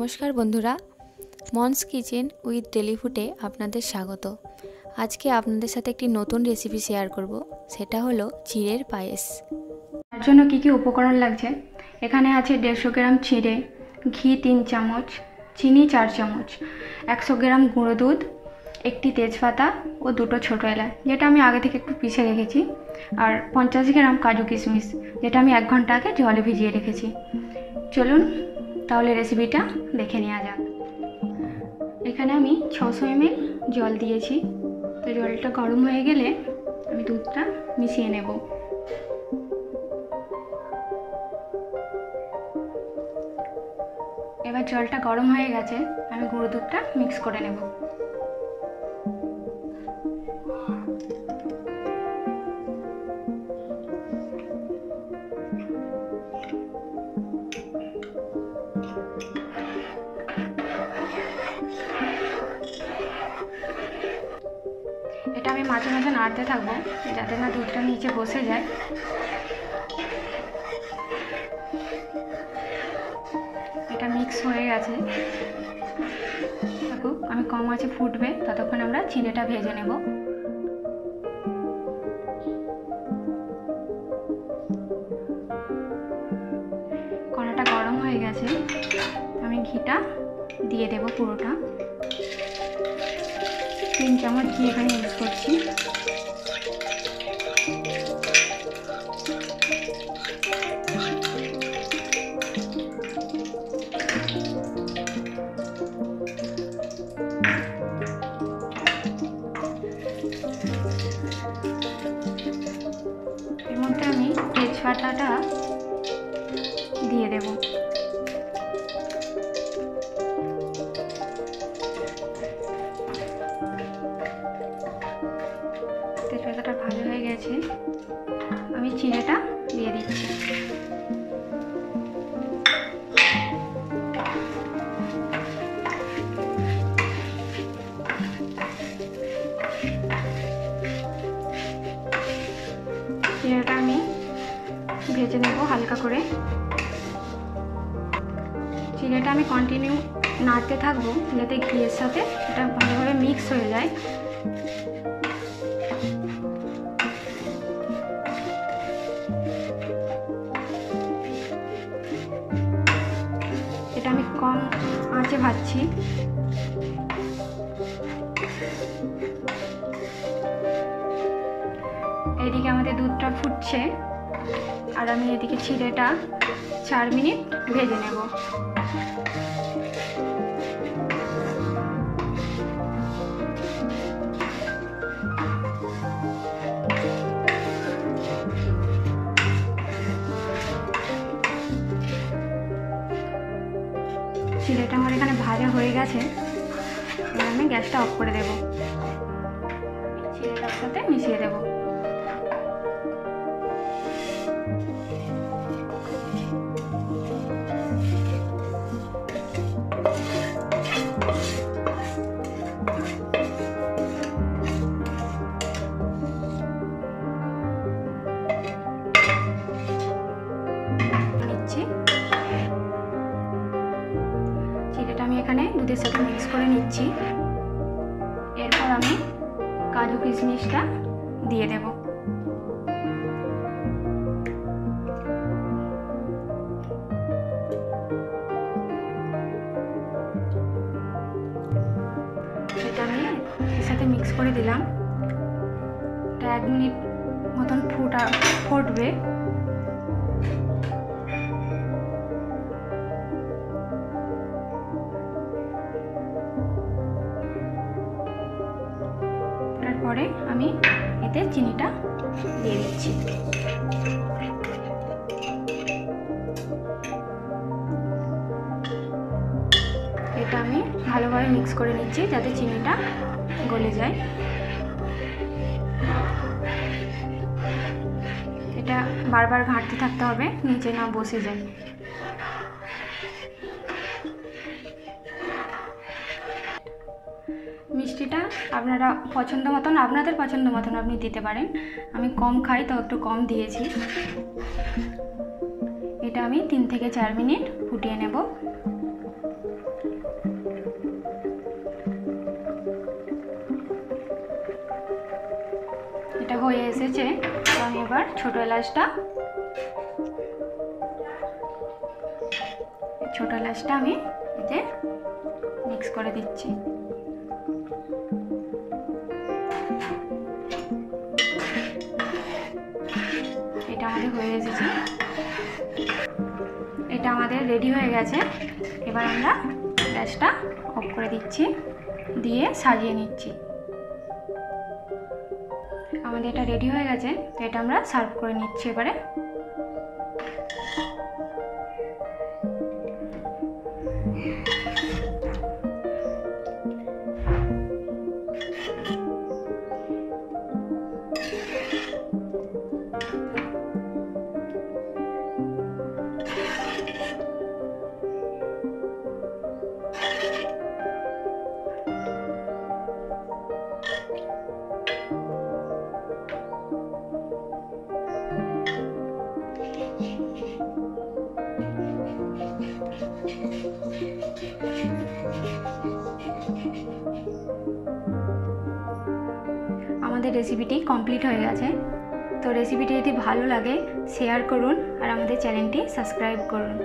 নমস্কার বন্ধুরা, মনস kitchen with daily ফুডে আপনাদের স্বাগত। আজকে আপনাদের সাথে একটি নতুন রেসিপি শেয়ার করব, সেটা হলো চিড়ের পায়েস। তার জন্য কি কি উপকরণ লাগছে, এখানে আছে 150 গ্রাম চিড়ে, ঘি 3 চামচ, চিনি 4 চামচ, 100 গ্রাম গুঁড়ো দুধ, একটি তেজপাতা ও দুটো ছোটো এলাচ যেটা আমি আগে থেকে একটু পিষে রেখেছি, আর 50 গ্রাম কাজু কিশমিশ যেটা আমি 1 ঘন্টা আগে জলে ভিজিয়ে রেখেছি। চলুন তাহলে রেসিপিটা দেখে নেওয়া যাক। এখানে আমি 600 ml জল দিয়েছি। তো জলটা গরম হয়ে গেলে আমি দুধটা মিশিয়ে নেব। এবার জলটা গরম হয়ে গেছে, আমি গুঁড়ো দুধটা মিক্স করে নেব। এটা আমি মাঝে মাঝে নাড়তে থাকবো যাতে না দুধটা নিচে বসে যায়। এটা মিক্স হয়ে গেছে, দেখো আমি কম আঁচে ফুটবে, ততক্ষণ আমরা চিড়েটা ভেজে নেব। কড়াটা গরম হয়ে গেছে, আমি ঘিটা দিয়ে দেব পুরোটা। 3 চামচ ঘি এখানে ইউজ করছি। এর মধ্যে আমি তেজপাতাটা দিয়ে দেব। তেজপাতাটা ভালো হয়ে গেছে, আমি চিড়েটা দিয়ে দিচ্ছি। চিড়েটা আমি ভেজে নেব হালকা করে। চিড়েটা আমি কন্টিনিউ নাড়তে থাকবো যাতে ঘিয়ের সাথে এটা ভালোভাবে মিক্স হয়ে যায়। এটা আমি কম আঁচে ভাজছি। এইদিকে আমাদের দুধটা ফুটছে আর আমি এদিকে চিড়েটা 4 মিনিট ভেজে নেব। চিড়েটা আমার এখানে ভাজা হয়ে গেছে, এবার আমি গ্যাসটা অফ করে দেব। চিড়েটার সাথে মিশিয়ে দেব। চিড়েটা আমি এখানে দুধের সাথে মিক্স করে নিচ্ছি। এরপর আমি কাজু কিশমিশটা দিয়ে দেব। এটা আমি এর সাথে মিক্স করে দিলাম। এটা 1 মিনিট মতন ফুটবে। তারপরে আমি এতে চিনিটা দিয়ে দিচ্ছি। এটা আমি ভালোভাবে মিক্স করে নিচ্ছি যাতে চিনিটা গলে যায়। এটা বারবার ঘাঁটতে থাকতে হবে নিচে না বসে যায়। মিষ্টিটা আপনারা আপনাদের পছন্দ মতন আপনি দিতে পারেন। আমি কম খাই তো একটু কম দিয়েছি। এটা আমি 3 থেকে 4 মিনিট ফুটিয়ে নেব। এটা হয়ে এসেছে। তো আমি এবার ছোটো এলাচটা আমি এতে মিক্স করে দিচ্ছি। এটা আমাদের হয়ে এসেছে, এটা আমাদের রেডি হয়ে গেছে। এবার আমরা গ্যাসটা অফ করে দিচ্ছি, দিয়ে সাজিয়ে নিচ্ছি। আমাদের এটা রেডি হয়ে গেছে, তো এটা আমরা সার্ভ করে নিচ্ছি এবারে। আমাদের রেসিপিটি কমপ্লিট হয়ে গেছে। তো রেসিপিটি যদি ভালো লাগে শেয়ার করুন আর আমাদের চ্যানেলটি সাবস্ক্রাইব করুন।